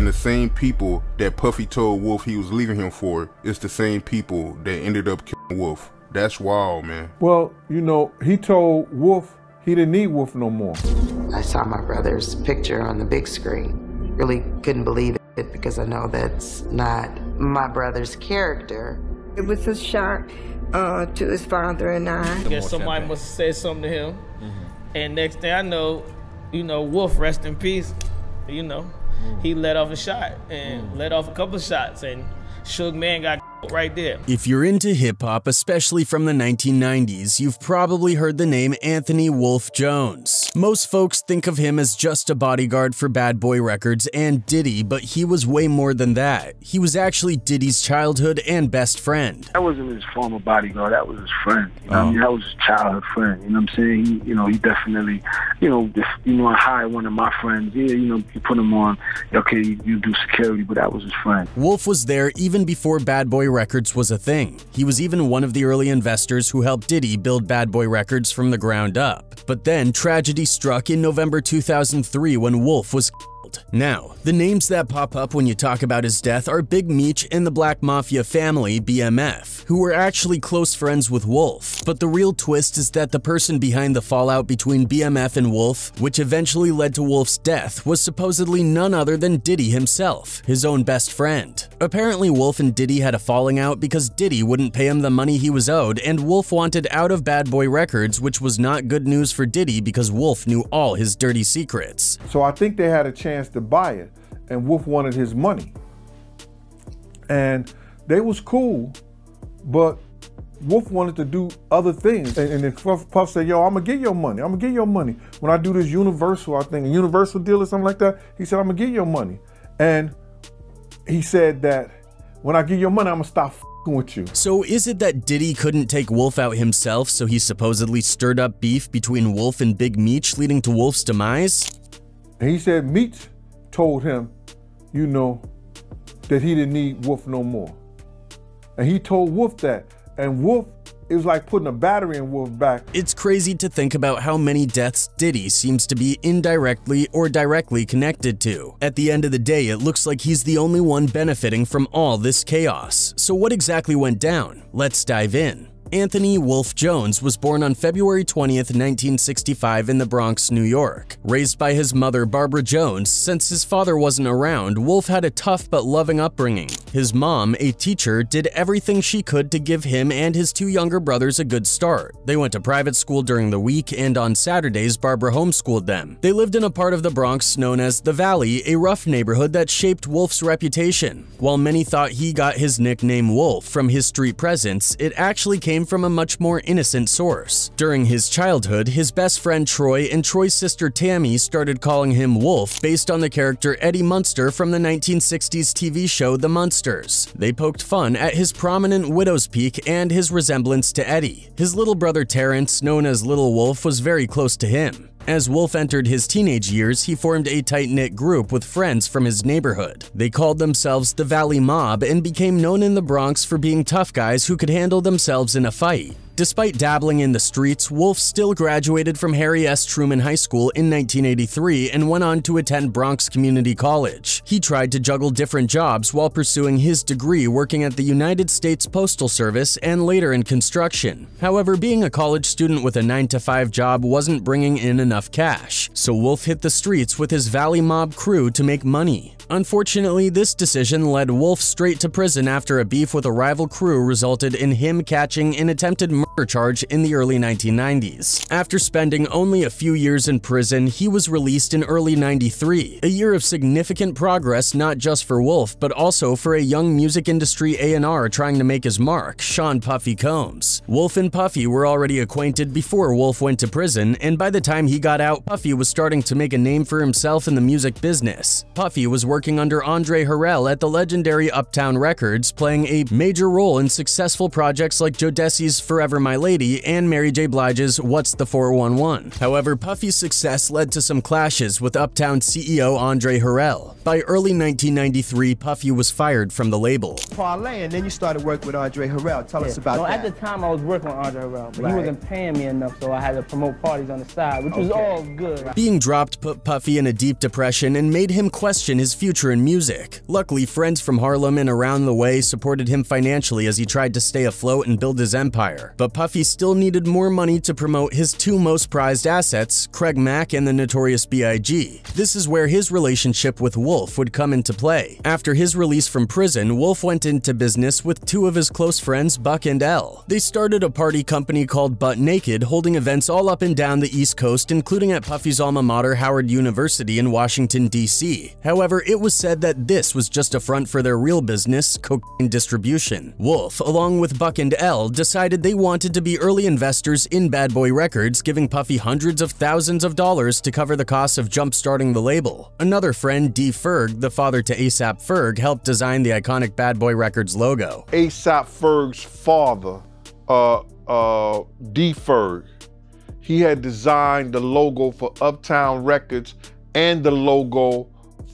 And the same people that Puffy told Wolf he was leaving him for is the same people that ended up killing Wolf. That's wild, man. Well, you know, he told Wolf he didn't need Wolf no more. I saw my brother's picture on the big screen. Really couldn't believe it because I know that's not my brother's character. It was a shock to his father and I. I guess somebody must have said something to him. And next thing I know, you know, Wolf, rest in peace, you know, he let off a shot and let off a couple of shots, and Suge Man got right there. If you're into hip-hop, especially from the 1990s, you've probably heard the name Anthony Wolf Jones. Most folks think of him as just a bodyguard for Bad Boy Records and Diddy, but he was way more than that. He was actually Diddy's childhood and best friend. That wasn't his former bodyguard, that was his friend. You know what I mean? That was his childhood friend, you know what I'm saying? He definitely, I hired one of my friends, you put him on, okay, you do security, but that was his friend. Wolf was there even before Bad Boy Records was a thing. He was even one of the early investors who helped Diddy build Bad Boy Records from the ground up. But then tragedy struck in November 2003 when Wolf was killed. Now, the names that pop up when you talk about his death are Big Meech and the Black Mafia family, BMF, who were actually close friends with Wolf. But the real twist is that the person behind the fallout between BMF and Wolf, which eventually led to Wolf's death, was supposedly none other than Diddy himself, his own best friend. Apparently, Wolf and Diddy had a falling out because Diddy wouldn't pay him the money he was owed, and Wolf wanted out of Bad Boy Records, which was not good news for Diddy because Wolf knew all his dirty secrets. So I think they had a chance to buy it, and Wolf wanted his money. And they was cool, but Wolf wanted to do other things. And then Puff said, yo, I'm gonna get your money. I'm gonna get your money. When I do this Universal, I think a Universal deal or something like that, he said, I'm gonna get your money. And he said that when I get your money, I'm gonna stop f***ing with you. So is it that Diddy couldn't take Wolf out himself, so he supposedly stirred up beef between Wolf and Big Meech, leading to Wolf's demise? And he said Meech told him, that he didn't need Wolf no more. And he told Wolf that. And Wolf, it was like putting a battery in Wolf's back. It's crazy to think about how many deaths Diddy seems to be indirectly or directly connected to. At the end of the day, it looks like he's the only one benefiting from all this chaos. So what exactly went down? Let's dive in. Anthony Wolf Jones was born on February 20th, 1965 in the Bronx, New York. Raised by his mother, Barbara Jones, since his father wasn't around, Wolf had a tough but loving upbringing. His mom, a teacher, did everything she could to give him and his two younger brothers a good start. They went to private school during the week, and on Saturdays, Barbara homeschooled them. They lived in a part of the Bronx known as the Valley, a rough neighborhood that shaped Wolf's reputation. While many thought he got his nickname Wolf from his street presence, it actually came from a much more innocent source. During his childhood, his best friend Troy and Troy's sister Tammy started calling him Wolf based on the character Eddie Munster from the 1960s TV show The Munsters. They poked fun at his prominent widow's peak and his resemblance to Eddie. His little brother Terrence, known as Little Wolf, was very close to him. As Wolf entered his teenage years, he formed a tight-knit group with friends from his neighborhood. They called themselves the Valley Mob and became known in the Bronx for being tough guys who could handle themselves in a fight. Despite dabbling in the streets, Wolf still graduated from Harry S. Truman High School in 1983 and went on to attend Bronx Community College. He tried to juggle different jobs while pursuing his degree, working at the United States Postal Service and later in construction. However, being a college student with a 9-to-5 job wasn't bringing in enough cash, so Wolf hit the streets with his Valley Mob crew to make money. Unfortunately, this decision led Wolf straight to prison after a beef with a rival crew resulted in him catching an attempted murder charge in the early 1990s. After spending only a few years in prison, he was released in early 93, a year of significant progress not just for Wolf, but also for a young music industry A&R trying to make his mark, Sean Puffy Combs. Wolf and Puffy were already acquainted before Wolf went to prison, and by the time he got out, Puffy was starting to make a name for himself in the music business. Puffy was working under Andre Harrell at the legendary Uptown Records, playing a major role in successful projects like Jodeci's Forever My Lady and Mary J. Blige's What's the 411. However, Puffy's success led to some clashes with Uptown CEO Andre Harrell. By early 1993, Puffy was fired from the label. Parlay, and then you started working with Andre Harrell. Tell us about that. At the time, I was working with Andre Harrell, but he wasn't paying me enough, so I had to promote parties on the side, which was all good. Being dropped put Puffy in a deep depression and made him question his future in music. Luckily, friends from Harlem and around the way supported him financially as he tried to stay afloat and build his empire. But Puffy still needed more money to promote his two most prized assets, Craig Mack and the Notorious B.I.G. This is where his relationship with Wolf would come into play. After his release from prison, Wolf went into business with two of his close friends, Buck and L. They started a party company called Butt Naked, holding events all up and down the East Coast, including at Puffy's alma mater, Howard University in Washington, D.C. However, it was said that this was just a front for their real business, cocaine distribution. Wolf, along with Buck and L, decided they wanted to be early investors in Bad Boy Records, giving Puffy hundreds of thousands of dollars to cover the costs of jump-starting the label. Another friend, D. Ferg, the father to A$AP Ferg, helped design the iconic Bad Boy Records logo. A$AP Ferg's father, D. Ferg, he had designed the logo for Uptown Records and the logo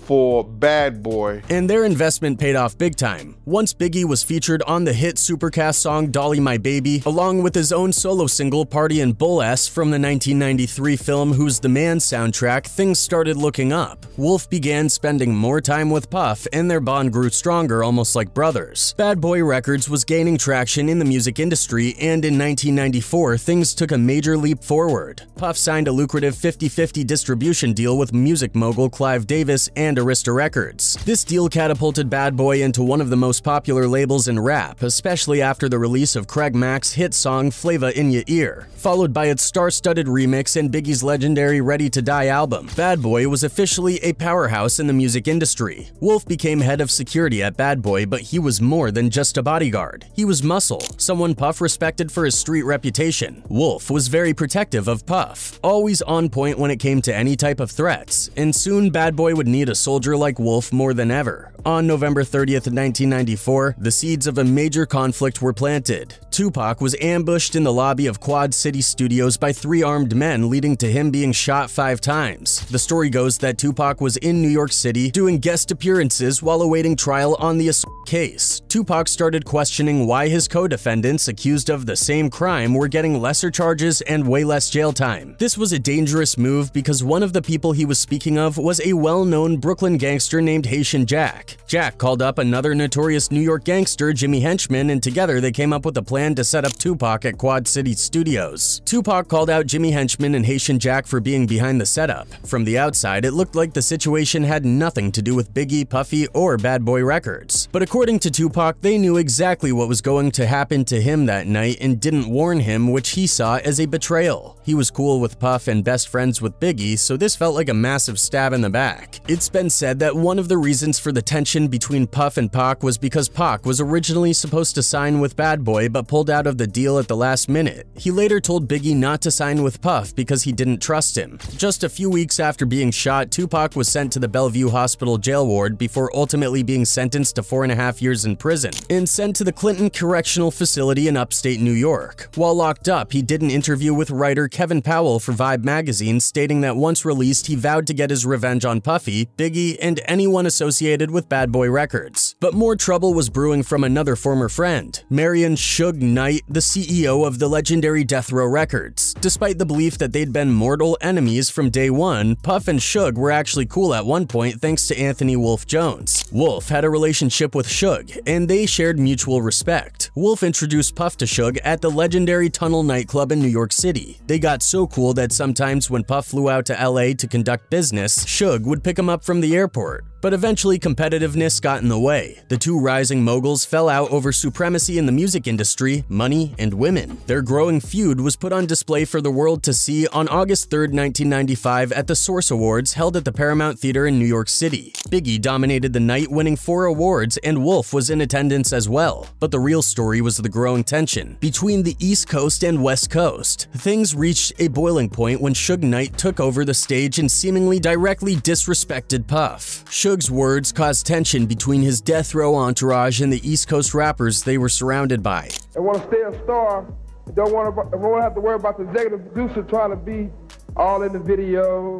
for Bad Boy. And their investment paid off big time. Once Biggie was featured on the hit Supercast song Dolly My Baby, along with his own solo single Party and Bull S from the 1993 film Who's the Man soundtrack, things started looking up. Wolf began spending more time with Puff, and their bond grew stronger, almost like brothers. Bad Boy Records was gaining traction in the music industry, and in 1994, things took a major leap forward. Puff signed a lucrative 50-50 distribution deal with music mogul Clive Davis and Arista Records. This deal catapulted Bad Boy into one of the most popular labels in rap, especially after the release of Craig Mack's hit song Flava in Ya Ear, followed by its star-studded remix and Biggie's legendary Ready to Die album. Bad Boy was officially a powerhouse in the music industry. Wolf became head of security at Bad Boy, but he was more than just a bodyguard. He was muscle, someone Puff respected for his street reputation. Wolf was very protective of Puff, always on point when it came to any type of threats, and soon Bad Boy would need a soldier like Wolf more than ever. On November 30th, 1994, the seeds of a major conflict were planted. Tupac was ambushed in the lobby of Quad City Studios by 3 armed men, leading to him being shot 5 times. The story goes that Tupac was in New York City doing guest appearances while awaiting trial on the assault case. Tupac started questioning why his co-defendants accused of the same crime were getting lesser charges and way less jail time. This was a dangerous move because one of the people he was speaking of was a well-known Brooklyn gangster named Haitian Jack. Jack called up another notorious New York gangster, Jimmy Henchman, and together they came up with a plan to set up Tupac at Quad City Studios. Tupac called out Jimmy Henchman and Haitian Jack for being behind the setup. From the outside, it looked like the situation had nothing to do with Biggie, Puffy, or Bad Boy Records. But according to Tupac, they knew exactly what was going to happen to him that night and didn't warn him, which he saw as a betrayal. He was cool with Puff and best friends with Biggie, so this felt like a massive stab in the back. It's been said that one of the reasons for the tension between Puff and Pac was because Pac was originally supposed to sign with Bad Boy but pulled out of the deal at the last minute. He later told Biggie not to sign with Puff because he didn't trust him. Just a few weeks after being shot, Tupac was sent to the Bellevue Hospital jail ward before ultimately being sentenced to 4.5 years in prison and sent to the Clinton Correctional Facility in upstate New York. While locked up, he did an interview with writer Kevin Powell for Vibe magazine, stating that once released, he vowed to get his revenge on Puffy, Biggie, and anyone associated with Bad Boy Records. But more trouble was brewing from another former friend, Marion Suge Knight, the CEO of the legendary Death Row Records. Despite the belief that they'd been mortal enemies from day one, Puff and Suge were actually cool at one point thanks to Anthony Wolf Jones. Wolf had a relationship with Suge, and they shared mutual respect. Wolf introduced Puff to Suge at the legendary Tunnel nightclub in New York City. They got so cool that sometimes when Puff flew out to LA to conduct business, Suge would pick him up from the airport. But eventually competitiveness got in the way. The two rising moguls fell out over supremacy in the music industry, money, and women. Their growing feud was put on display for the world to see on August 3, 1995 at the Source Awards held at the Paramount Theater in New York City. Biggie dominated the night, winning 4 awards, and Wolf was in attendance as well. But the real story was the growing tension between the East Coast and West Coast. Things reached a boiling point when Suge Knight took over the stage and seemingly directly disrespected Puff. Suge's words caused tension between his death row entourage and the East Coast rappers they were surrounded by. I want to stay a star Don't want to have to worry about the executive producer trying to be all in the video,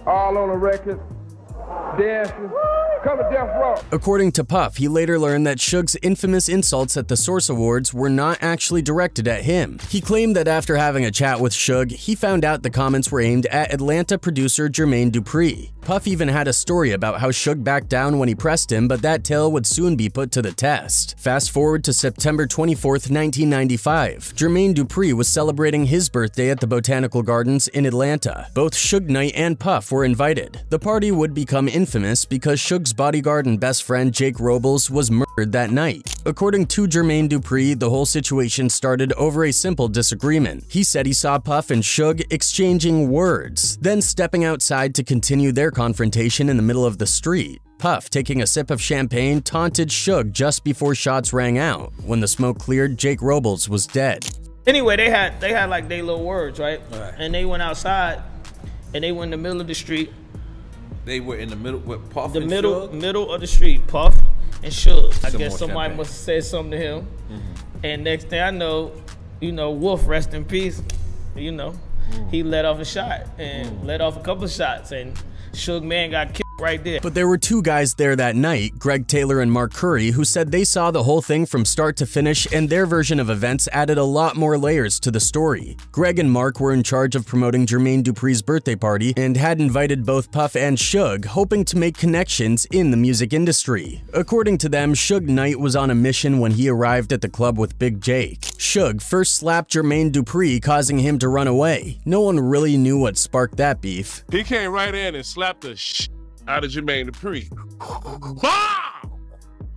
all on the record, dancing. Come to Death Row. According to Puff, he later learned that Suge's infamous insults at the Source Awards were not actually directed at him. He claimed that after having a chat with Suge, he found out the comments were aimed at Atlanta producer Jermaine Dupri. Puff even had a story about how Suge backed down when he pressed him, but that tale would soon be put to the test. Fast forward to September 24th, 1995. Jermaine Dupri was celebrating his birthday at the Botanical Gardens in Atlanta. Both Suge Knight and Puff were invited. The party would become infamous because Suge's bodyguard and best friend Jake Robles was murdered that night. According to Jermaine Dupri, the whole situation started over a simple disagreement. He said he saw Puff and Suge exchanging words, then stepping outside to continue their confrontation in the middle of the street. Puff, taking a sip of champagne, taunted Suge just before shots rang out. When the smoke cleared, Jake Robles was dead. Anyway, they had like their little words, right? And they went outside, and they went in the middle of the street. They were in the middle with Puff the and middle, Suge? Middle of the street, Puff and Suge. I guess somebody champagne. must have said something to him. And next thing I know, Wolf, rest in peace, he let off a shot and let off a couple of shots, and Suge Man got killed right there. But there were two guys there that night, Greg Taylor and Mark Curry, who said they saw the whole thing from start to finish, and their version of events added a lot more layers to the story. Greg and Mark were in charge of promoting Jermaine Dupri's birthday party and had invited both Puff and Suge, hoping to make connections in the music industry. According to them, Suge Knight was on a mission when he arrived at the club with Big Jake. Suge first slapped Jermaine Dupri, causing him to run away. No one really knew what sparked that beef. He came right in and slapped the shit out of Jermaine Dupri.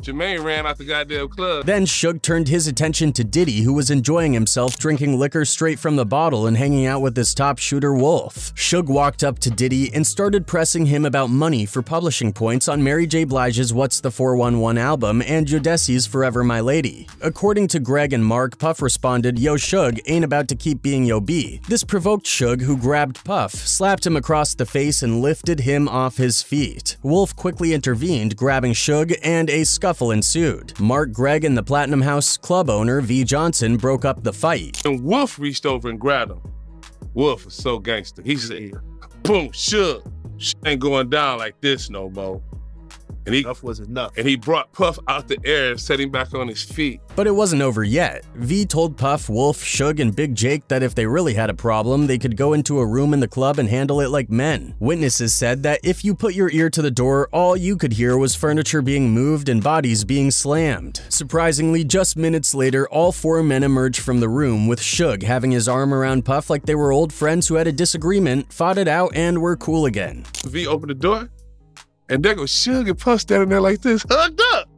Jermaine ran out the goddamn club. Then Suge turned his attention to Diddy, who was enjoying himself drinking liquor straight from the bottle and hanging out with his top shooter Wolf. Suge walked up to Diddy and started pressing him about money for publishing points on Mary J. Blige's What's the 411 album and Jodeci's Forever My Lady. According to Greg and Mark, Puff responded, "Yo, Suge ain't about to keep being yo B." This provoked Suge, who grabbed Puff, slapped him across the face, and lifted him off his feet. Wolf quickly intervened, grabbing Suge, and a scuffle ensued. Mark, Greg, and the Platinum House club owner V. Johnson broke up the fight. And Wolf reached over and grabbed him. Wolf was so gangster. He said, boom, Suge. Shit ain't going down like this no more. And enough was enough. And he brought Puff out the air and set him back on his feet. But it wasn't over yet. V told Puff, Wolf, Suge, and Big Jake that if they really had a problem, they could go into a room in the club and handle it like men. Witnesses said that if you put your ear to the door, all you could hear was furniture being moved and bodies being slammed. Surprisingly, just minutes later, all four men emerged from the room, with Suge having his arm around Puff like they were old friends who had a disagreement, fought it out, and were cool again. V opened the door, and there goes Suge and Puff standing there like this, hugged up.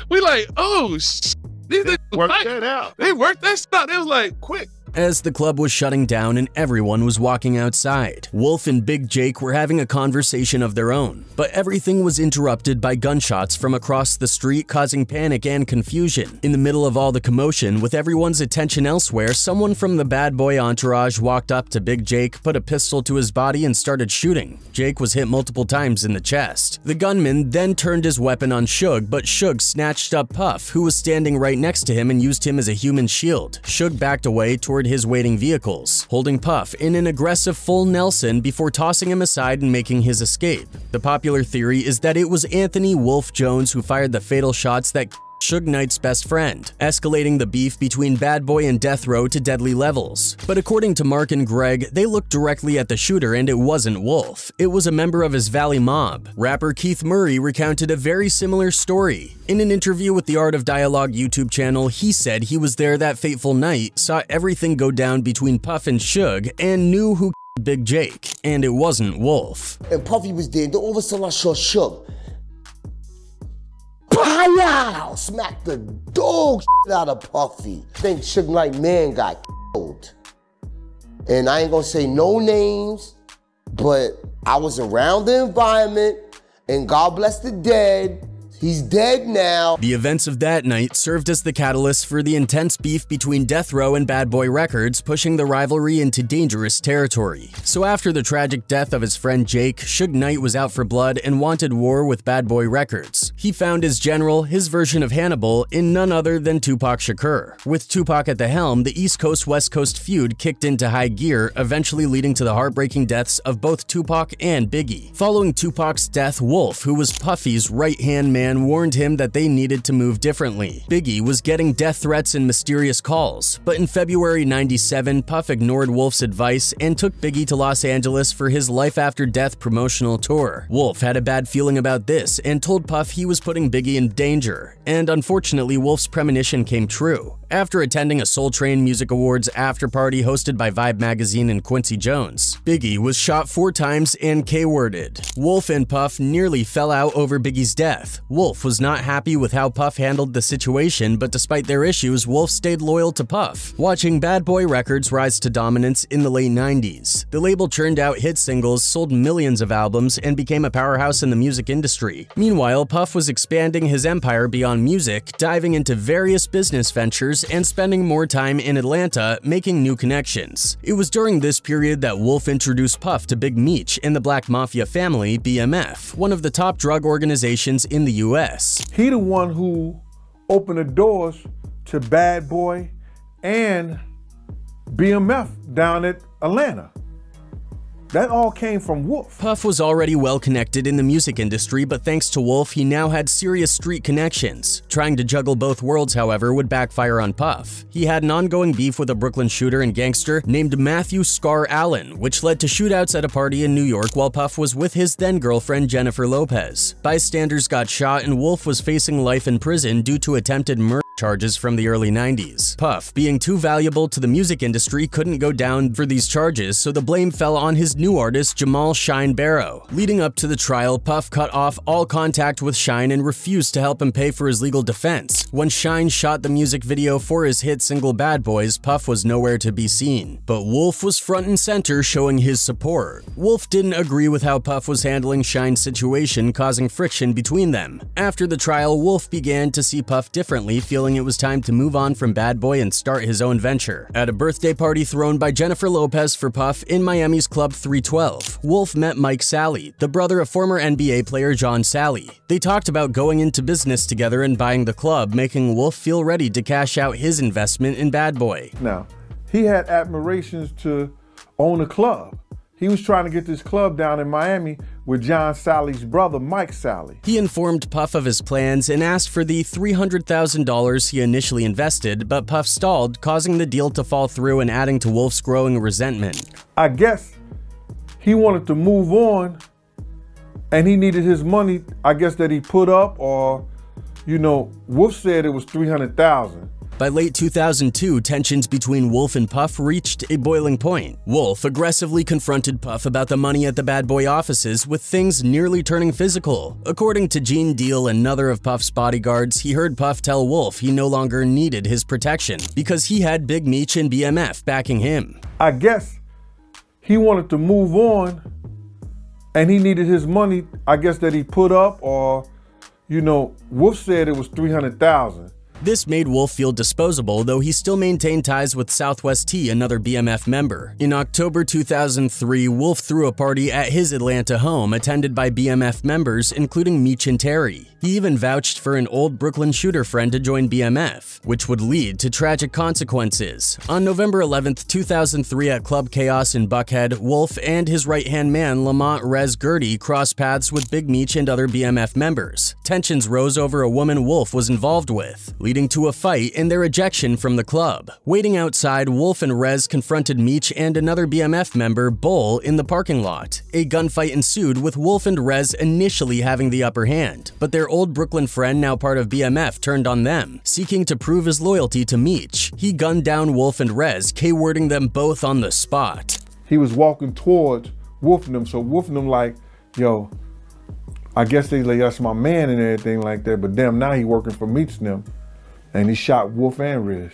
We like, oh, these niggas worked that out. They worked that stuff. They was like, quick. As the club was shutting down and everyone was walking outside, Wolf and Big Jake were having a conversation of their own, but everything was interrupted by gunshots from across the street, causing panic and confusion. In the middle of all the commotion, with everyone's attention elsewhere, someone from the bad boy entourage walked up to Big Jake, put a pistol to his body, and started shooting. Jake was hit multiple times in the chest. The gunman then turned his weapon on Suge, but Suge snatched up Puff, who was standing right next to him, and used him as a human shield. Suge backed away toward his waiting vehicles, holding Puff in an aggressive full Nelson before tossing him aside and making his escape. The popular theory is that it was Anthony Wolf Jones who fired the fatal shots that Suge Knight's best friend, escalating the beef between Bad Boy and Death Row to deadly levels. But according to Mark and Greg, they looked directly at the shooter and it wasn't Wolf. It was a member of his Valley mob. Rapper Keith Murray recounted a very similar story. In an interview with the Art of Dialogue YouTube channel, he said he was there that fateful night, saw everything go down between Puff and Suge, and knew who Big Jake, and it wasn't Wolf. And Puffy was there, then all of a sudden I saw Suge. Pow! Smacked the dog out of Puffy. I think Suge Knight Man got killed. And I ain't gonna say no names, but I was around the environment, and God bless the dead. He's dead now. The events of that night served as the catalyst for the intense beef between Death Row and Bad Boy Records, pushing the rivalry into dangerous territory. So after the tragic death of his friend Jake, Suge Knight was out for blood and wanted war with Bad Boy Records. He found his general, his version of Hannibal, in none other than Tupac Shakur. With Tupac at the helm, the East Coast-West Coast feud kicked into high gear, eventually leading to the heartbreaking deaths of both Tupac and Biggie. Following Tupac's death, Wolf, who was Puffy's right-hand man, warned him that they needed to move differently. Biggie was getting death threats and mysterious calls, but in February '97, Puff ignored Wolf's advice and took Biggie to Los Angeles for his Life After Death promotional tour. Wolf had a bad feeling about this and told Puff he was putting Biggie in danger, and unfortunately Wolf's premonition came true. After attending a Soul Train Music Awards after-party hosted by Vibe magazine and Quincy Jones, Biggie was shot 4 times and K-worded. Wolf and Puff nearly fell out over Biggie's death. Wolf was not happy with how Puff handled the situation, but despite their issues, Wolf stayed loyal to Puff. Watching Bad Boy Records rise to dominance in the late 90s, the label churned out hit singles, sold millions of albums, and became a powerhouse in the music industry. Meanwhile, Puff was expanding his empire beyond music, diving into various business ventures and spending more time in Atlanta making new connections. It was during this period that Wolf introduced Puff to Big Meech and the Black Mafia family, BMF, one of the top drug organizations in the US. He the one who opened the doors to Bad Boy and BMF down at Atlanta. That all came from Wolf. Puff was already well connected in the music industry, but thanks to Wolf, he now had serious street connections. Trying to juggle both worlds, however, would backfire on Puff. He had an ongoing beef with a Brooklyn shooter and gangster named Matthew Scar Allen, which led to shootouts at a party in New York while Puff was with his then-girlfriend Jennifer Lopez. Bystanders got shot and Wolf was facing life in prison due to attempted murder charges from the early 90s. Puff, being too valuable to the music industry, couldn't go down for these charges, so the blame fell on his new artist Jamal Shine Barrow. Leading up to the trial, Puff cut off all contact with Shine and refused to help him pay for his legal defense. When Shine shot the music video for his hit single Bad Boys, Puff was nowhere to be seen. But Wolf was front and center, showing his support. Wolf didn't agree with how Puff was handling Shine's situation, causing friction between them. After the trial, Wolf began to see Puff differently, feeling it was time to move on from Bad Boy and start his own venture. At a birthday party thrown by Jennifer Lopez for Puff in Miami's Club 312, Wolf met Mike Sally, the brother of former NBA player John Sally. They talked about going into business together and buying the club, making Wolf feel ready to cash out his investment in Bad Boy. Now, he had admirations to own a club. He was trying to get this club down in Miami with John Sally's brother, Mike Sally. He informed Puff of his plans and asked for the $300,000 he initially invested, but Puff stalled, causing the deal to fall through and adding to Wolf's growing resentment. I guess he wanted to move on and he needed his money, I guess, that he put up, or, you know, Wolf said it was $300,000. By late 2002, tensions between Wolf and Puff reached a boiling point. Wolf aggressively confronted Puff about the money at the Bad Boy offices, with things nearly turning physical. According to Gene Deal, another of Puff's bodyguards, he heard Puff tell Wolf he no longer needed his protection because he had Big Meech and BMF backing him. I guess he wanted to move on and he needed his money, I guess, that he put up, or, you know, Wolf said it was $300,000. This made Wolf feel disposable, though he still maintained ties with Southwest T, another BMF member. In October 2003, Wolf threw a party at his Atlanta home, attended by BMF members, including Meech and Terry. He even vouched for an old Brooklyn shooter friend to join BMF, which would lead to tragic consequences. On November 11, 2003 at Club Chaos in Buckhead, Wolf and his right-hand man Lamont Rez Gertie crossed paths with Big Meech and other BMF members. Tensions rose over a woman Wolf was involved with, leading to a fight and their ejection from the club. Waiting outside, Wolf and Rez confronted Meech and another BMF member, Bull, in the parking lot. A gunfight ensued, with Wolf and Rez initially having the upper hand, but their old Brooklyn friend, now part of BMF, turned on them, seeking to prove his loyalty to Meech. He gunned down Wolf and Rez, K-wording them both on the spot. He was walking towards Wolf and them, so Wolf and them like, yo, I guess they like, that's my man and everything like that, but damn, now he working for Meech and them. And he shot Wolf and Rez.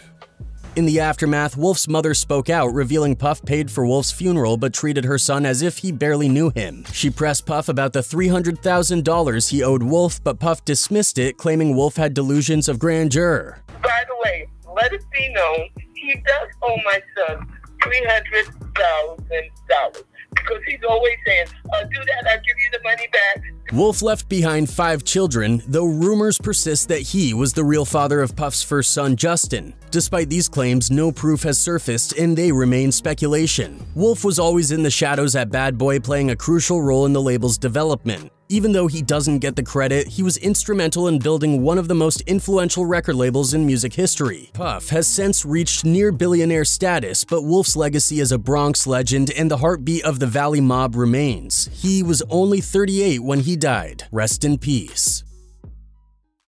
In the aftermath, Wolf's mother spoke out, revealing Puff paid for Wolf's funeral but treated her son as if he barely knew him. She pressed Puff about the $300,000 he owed Wolf, but Puff dismissed it, claiming Wolf had delusions of grandeur. By the way, let it be known, he does owe my son $300,000. because he's always saying, do that, I'll give you the money back. Wolf left behind 5 children, though rumors persist that he was the real father of Puff's first son, Justin. Despite these claims, no proof has surfaced and they remain speculation. Wolf was always in the shadows at Bad Boy, playing a crucial role in the label's development. Even though he doesn't get the credit, he was instrumental in building one of the most influential record labels in music history. Puff has since reached near billionaire status, but Wolf's legacy as a Bronx legend and the heartbeat of the Valley mob remains. He was only 38 when he died. Rest in peace.